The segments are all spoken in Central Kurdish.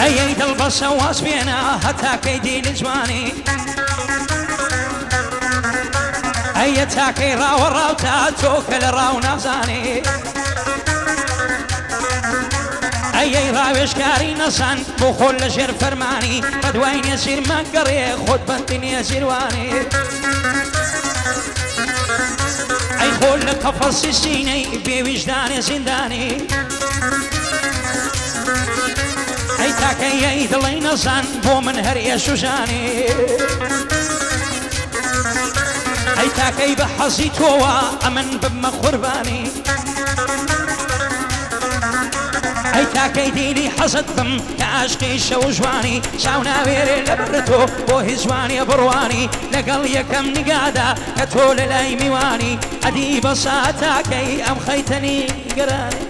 ئەی دڵبەسە واز بێنە هەتا کەیدی لە جوانی ئەیە تاکەی ڕاوە ڕاوتە تۆ کە لە ڕاو نازانێ ئەیەی ڕاوێژکاری نەزان بۆ خۆل لە ژێر فەرمانی بە دوای نێزیر مەگەڕێ خۆت بەندی نێزیروانێ ئەی خۆل لە قەفەسی سینەی بێویژدانێ زیندانی ئەی تاکەیەی دڵی نەزان بۆ من هەر ئێش و ژانێ ئەی تاکەی بە حەزی تۆوە ئەمن بمە قوربانی ئەی تاکەی دیلی حەزت بم کە عاشقی شەو جوانی چاو ناوێرێ لە بەر تۆ بۆ هیچ جوانیە بڕوانی لەگەڵ یەکەم نیگادا کە تۆ لە لای میوانی ئەدی بەسا تاکەی ئەم خەیتەنی گەرانی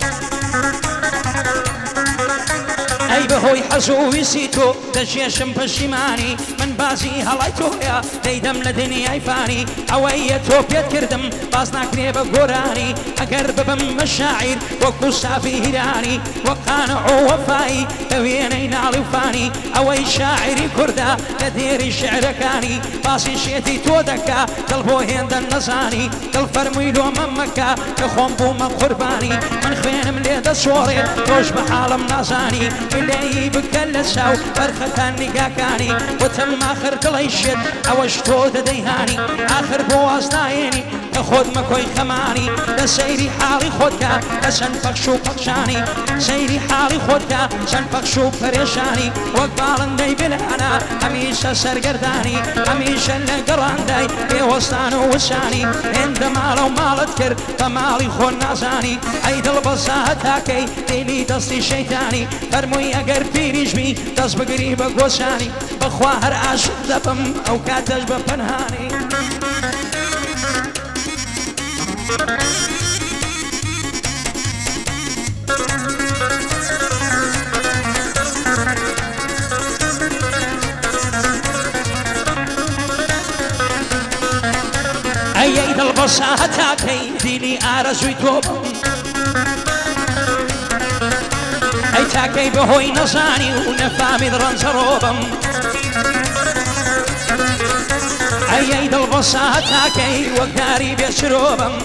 ئەی بەهۆی حەز و ویسی تۆ دەژێشم پەشیمانی من بازی هەڵای تۆیە دەیدەم لە دنیای فانی ئەوەیە تۆ پێت کردم باز ناکرێ بە گۆرانی ئەگەر ببم بە شاعیر وەکو سافی هیرانی وەک قانع و وەفایی بە وێنەی ناڵی و فانی ئەوەی شاعری کوردە لە دێری شعرەکانی باسی شێتی تۆ دەکا دڵ بۆ هێندە نەزانی دڵ فەرمووی لۆمە مەکە کە خۆم بوومە قوربانی من خوێنم لێ دەسۆڕێ تۆش بە حاڵم نازانی لێی بکە لە چاو بەرخەکان نیگاکانی وتم ئاخر دڵی شێت ئەوەش تۆ دەدەیهانی ئاخر بۆ وازداێنی کە خۆت مەکۆی خەمانی لە سەیری حاڵی خۆتکە لە چەند پەخش و پەخشانی سەیری حاڵی خۆتکە چەند پەخش و پەرێشانی وەک باڵندەی بلانە هەمیشە سەرگەردانی هەمیشە لە گەڕاندای پێوەستان و وشانی هێندە ماڵە و ماڵت کرد بە ماڵی خۆ نازانی ئەی دڵ بەسا هەتاکەی دێلی دەستی شەیتانی فەرمووی ئەگەر پیریژبی دەست بگری بە گۆشانی بەخوا هەر عاشق دەبم ئەو کاتەش بە پەنهانی ئەی دڵ بەسا هەتاکەی دیلی ئارەزووی تۆ بم ئەی تاکەی بەهۆی نەزانی و نەفامید ڕەنجەڕۆبم ئەی دڵ بەسا هەتاکەی وەکداری بێچرۆبم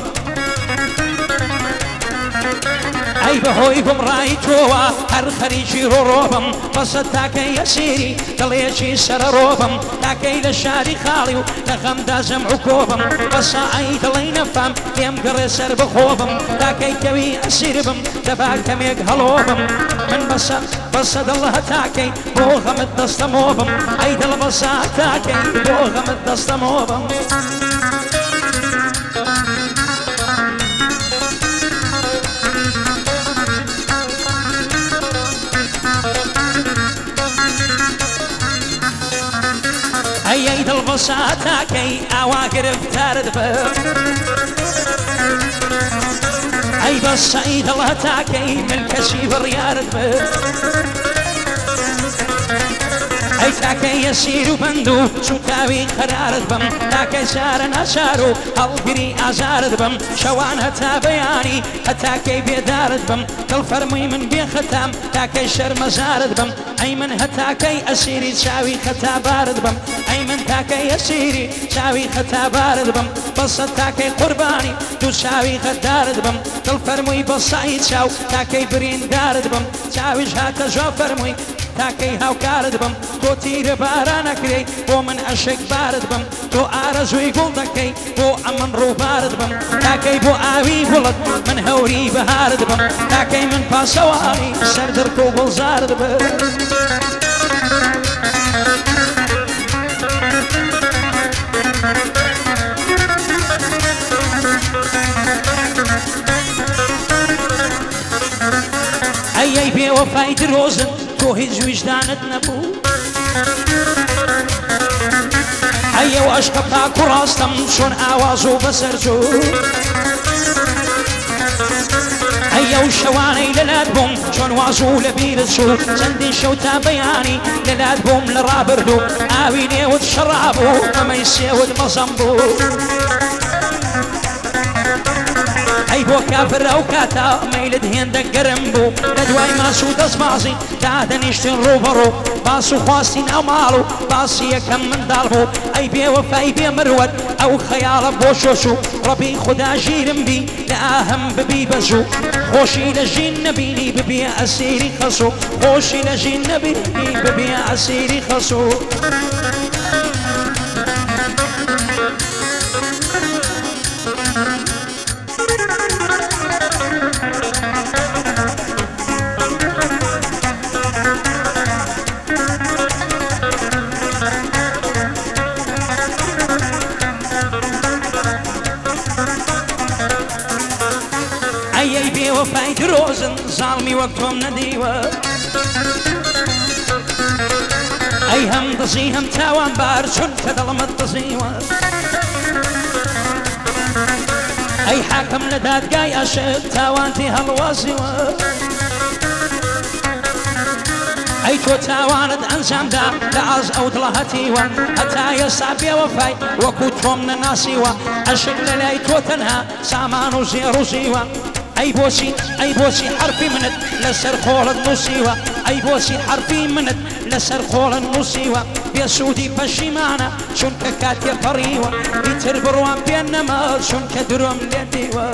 ئەی بەهۆی گومڕایی تۆوە هەر خەریکی ڕۆڕۆبم بەسە تاکەی ئەسیری دڵێکی سەرەڕۆبم تاکەی لە شاری خاڵی و لە غەمدا جەمع و کۆبم بەسە ئەی دڵی نەفام لێم گەڕێ سەر بخۆبم تاکەی کەوی ئەسیر بم دەبا کەمێک هەڵۆبم من بەسە دڵ هەتاکەی بۆ غەمت دەستەمۆبم ئەی دڵ بەسە هەتاکەی بۆ غەمت دەستەمۆبم ئەی دڵ بەسا هەتاکەی ئاوا گرفتارت بە ئەی بەسە ئەی دڵ هەتاکەی ملکەچی بڕیارت بە ئەی تاکەی ئەسیر و بەند و سوتاوی قەرارت بم تاکەی چارە ناچار و هەڵگری ئازارت بم شەوان هەتا بەیانی هەتاکەی بێدارت بم دڵ فەرمووی من بێخەتام تاکەی شەرمەزارت بم ئەی من هەتاکەی ئەسیری چاوی خەتابارت بم ئەی من تاکەی ئەسیری چاوی خەتابارت بم بەسە تاکەی قوربانی دوو چاوی خەدارت بم دڵ فەرمووی بەسایی چاو تاکەی بریندارت بم چاویش هاتە ژۆ فەرمووی تاکەی هاوکارت بم تۆ تیرە بارانەکرێی بۆ من عەشق بارت بم تۆ ئارەزووی گوڵ دەکەی بۆ ئەمن ڕووبارت بم تاکەی بۆ ئاوی گوڵت من هەوری بەهارت بم تاکەی من پاسەوانی سەردرک و گوڵزارت بم ئەی بێوەفای درۆزن تۆ هیچ ویژدانت نەبوو ئەیەو عەشقە پاک و ڕاستەم چۆن ئاواز و بەسەرجوو ئەیەو شەوانەی لەلات بووم چۆن واز و لە بیرت چوو چەندین شەو تا بەیانی لەلات بووم لە ڕابردوو ئاوی نێوت شەڕابوو ئەمەی سێوت مەزەم بوو ئەی بۆ کافر ئەو کاتە مەیلت هێندە گەرم بوو لە دوای ماس و دەستبازی دادەنیشتن ڕوبەڕوو باس و خواستین ئەو ماڵ و باسی یەکەم منداڵ بوو ئەی بێوەفای بێ مروەت ئەو خەیاڵە بۆ شۆش و ڕەبی خوددا ژیرم بی لە ئاهەم ببی بەزوو خۆشی لە ژین نەبینی ببێ ئەسیری خەسوو خۆشی لە ژین نەبینی ببێ ئەسیری خەسوو ئەی بێوەفای درۆزن زاڵمی وەک تۆم نەدیوە ئەی هەم دزی هەم تاوان بار چونکە دڵمت دزیوە ئەی حاکم لە دادگای ئەشت تاوانتی هەڵوازیوە ئەی تۆ تاوانت ئەنجامدا لە ئاز ئەو دڵە هەتیوە هەتا ئێستا بێوەفای وەکو تۆم نەناسیوە ئەشک لە لای تۆ تەنها سامان و زێڕ و زیوە ئەی بۆچی حرفی منت لەسەر خۆڵت نووسیوە ئەی بۆچی حرفی منت لەسەر خۆڵت نووسیوە بێسوودی پەشیمانە چونکە کاتێ پەڕیوە ئیتر بڕوان پێ نەما چونکە درۆم لێ دیوە